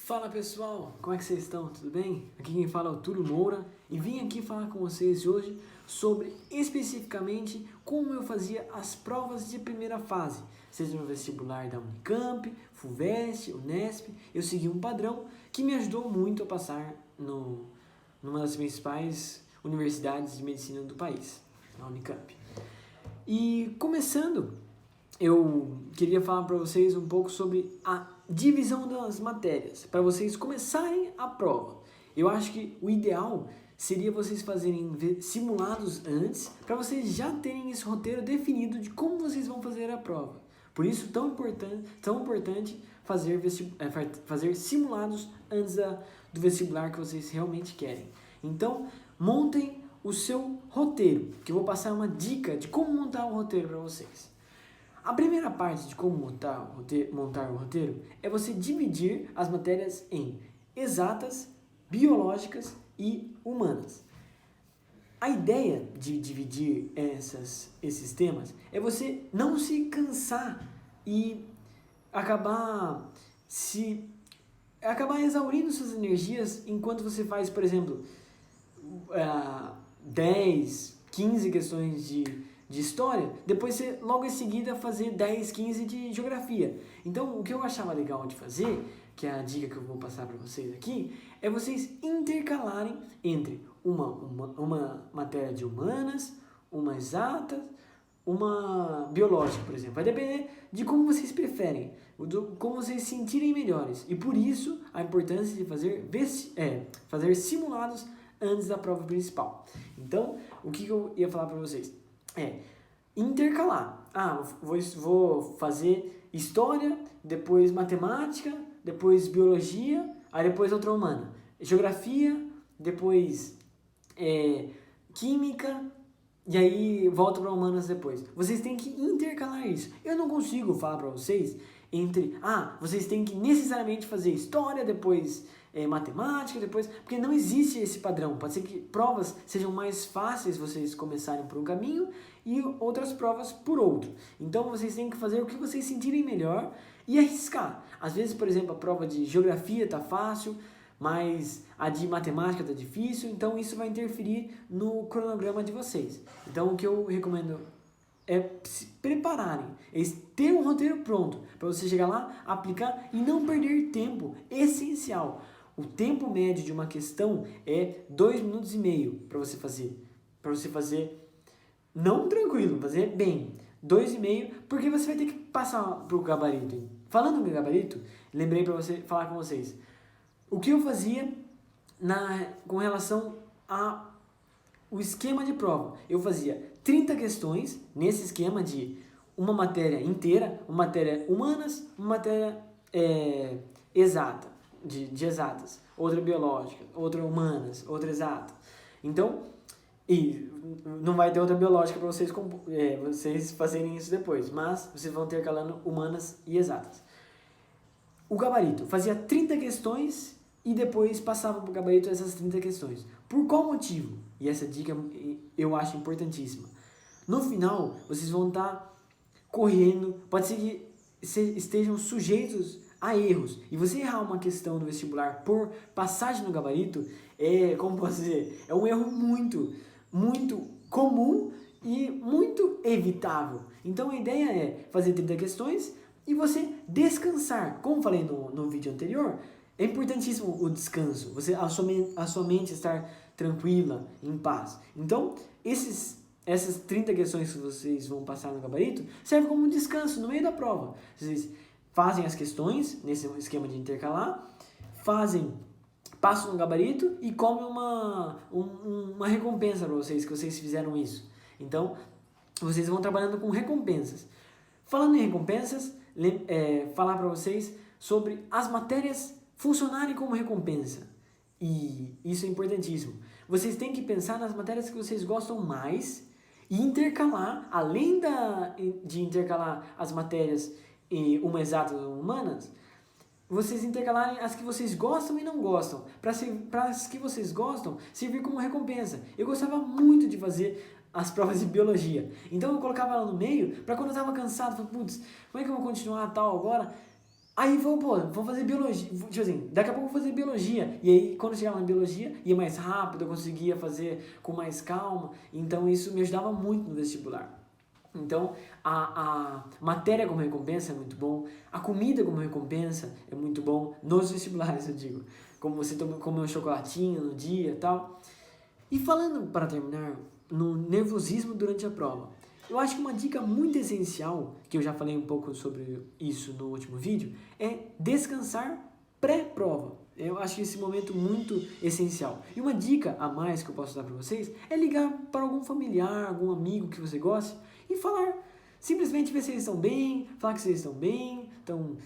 Fala pessoal, como é que vocês estão? Tudo bem? Aqui quem fala é o Túlio Moura e vim aqui falar com vocês hoje sobre especificamente como eu fazia as provas de primeira fase, seja no vestibular da Unicamp, FUVEST, Unesp. Eu segui um padrão que me ajudou muito a passar numa das principais universidades de medicina do país, a Unicamp. E começando, eu queria falar para vocês um pouco sobre a divisão das matérias, para vocês começarem a prova. Eu acho que o ideal seria vocês fazerem simulados antes, para vocês já terem esse roteiro definido de como vocês vão fazer a prova. Por isso, tão importante fazer simulados antes do vestibular que vocês realmente querem. Então, montem o seu roteiro, que eu vou passar uma dica de como montar o roteiro para vocês. A primeira parte de como montar o roteiro é você dividir as matérias em exatas, biológicas e humanas. A ideia de dividir esses temas é você não se cansar e acabar exaurindo suas energias enquanto você faz, por exemplo, 10, 15 questões de história, depois você logo em seguida fazer 10, 15 de geografia. Então, o que eu achava legal de fazer, que é a dica que eu vou passar para vocês aqui, é vocês intercalarem entre uma matéria de humanas, uma exata, uma biológica, por exemplo. Vai depender de como vocês preferem, como vocês se sentirem melhores. E por isso, a importância de fazer simulados antes da prova principal. Então, o que eu ia falar para vocês? Intercalar. Vou fazer história, depois matemática, depois biologia, aí depois outra humana. Geografia, depois química, e aí volto para humanas depois. Vocês têm que intercalar isso. Eu não consigo falar para vocês vocês têm que necessariamente fazer história, depois matemática, depois... Porque não existe esse padrão. Pode ser que provas sejam mais fáceis vocês começarem por um caminho e outras provas por outro. Então, vocês têm que fazer o que vocês sentirem melhor e arriscar. Às vezes, por exemplo, a prova de geografia tá fácil, mas a de matemática tá difícil, então isso vai interferir no cronograma de vocês. Então, o que eu recomendo é se prepararem, é ter um roteiro pronto, para você chegar lá, aplicar e não perder tempo, essencial. O tempo médio de uma questão é 2,5 minutos para você fazer, não tranquilo, fazer bem, 2,5, porque você vai ter que passar para o gabarito. Falando no gabarito, lembrei para falar com vocês, o que eu fazia com relação ao esquema de prova. Eu fazia 30 questões nesse esquema de uma matéria inteira, uma matéria humanas, uma matéria exata, de exatas, outra biológica, outra humanas, outra exata. Então, e não vai ter outra biológica para vocês fazerem isso depois, mas vocês vão ter calando humanas e exatas. O gabarito, fazia 30 questões e depois passava para o gabarito essas 30 questões. Por qual motivo? E essa dica eu acho importantíssima. No final, vocês vão estar correndo, pode ser que estejam sujeitos a erros. E você errar uma questão no vestibular por passagem no gabarito como posso dizer, é um erro muito, muito comum e muito evitável. Então a ideia é fazer 30 questões e você descansar. Como falei no vídeo anterior, é importantíssimo o descanso, a sua mente estar tranquila, em paz. Então, essas 30 questões que vocês vão passar no gabarito servem como um descanso no meio da prova. Vocês fazem as questões nesse esquema de intercalar, passam no gabarito e comem uma recompensa para vocês, que vocês fizeram isso. Então, vocês vão trabalhando com recompensas. Falando em recompensas, falar para vocês sobre as matérias funcionarem como recompensa. E isso é importantíssimo. Vocês têm que pensar nas matérias que vocês gostam mais e intercalar, além de intercalar as matérias uma exatas e uma humanas, vocês intercalarem as que vocês gostam e não gostam, para as que vocês gostam servir como recompensa. Eu gostava muito de fazer as provas de biologia, então eu colocava ela no meio, para quando eu estava cansado, falei, putz, como é que eu vou continuar tal agora? Aí vou fazer biologia, tipo assim, daqui a pouco eu vou fazer biologia. E aí, quando eu chegava na biologia, ia mais rápido, eu conseguia fazer com mais calma. Então, isso me ajudava muito no vestibular. Então, a matéria como recompensa é muito bom, a comida como recompensa é muito bom, nos vestibulares, eu digo. Como você comer um chocolatinho no dia e tal. E falando, para terminar, no nervosismo durante a prova. Eu acho que uma dica muito essencial, que eu já falei um pouco sobre isso no último vídeo, é descansar pré-prova. Eu acho esse momento muito essencial. E uma dica a mais que eu posso dar para vocês é ligar para algum familiar, algum amigo que você goste e falar. Simplesmente ver se eles estão bem, falar que vocês estão bem, estão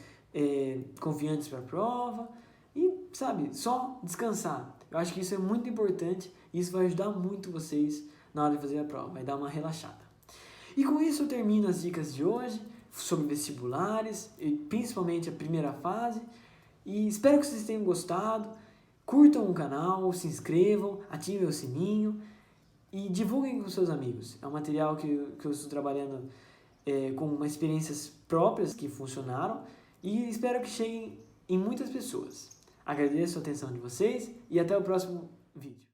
confiantes para a prova e, sabe, só descansar. Eu acho que isso é muito importante e isso vai ajudar muito vocês na hora de fazer a prova, vai dar uma relaxada. E com isso eu termino as dicas de hoje sobre vestibulares, e principalmente a primeira fase. E espero que vocês tenham gostado. Curtam o canal, se inscrevam, ativem o sininho e divulguem com seus amigos. É um material que eu estou trabalhando com experiências próprias que funcionaram e espero que cheguem em muitas pessoas. Agradeço a atenção de vocês e até o próximo vídeo.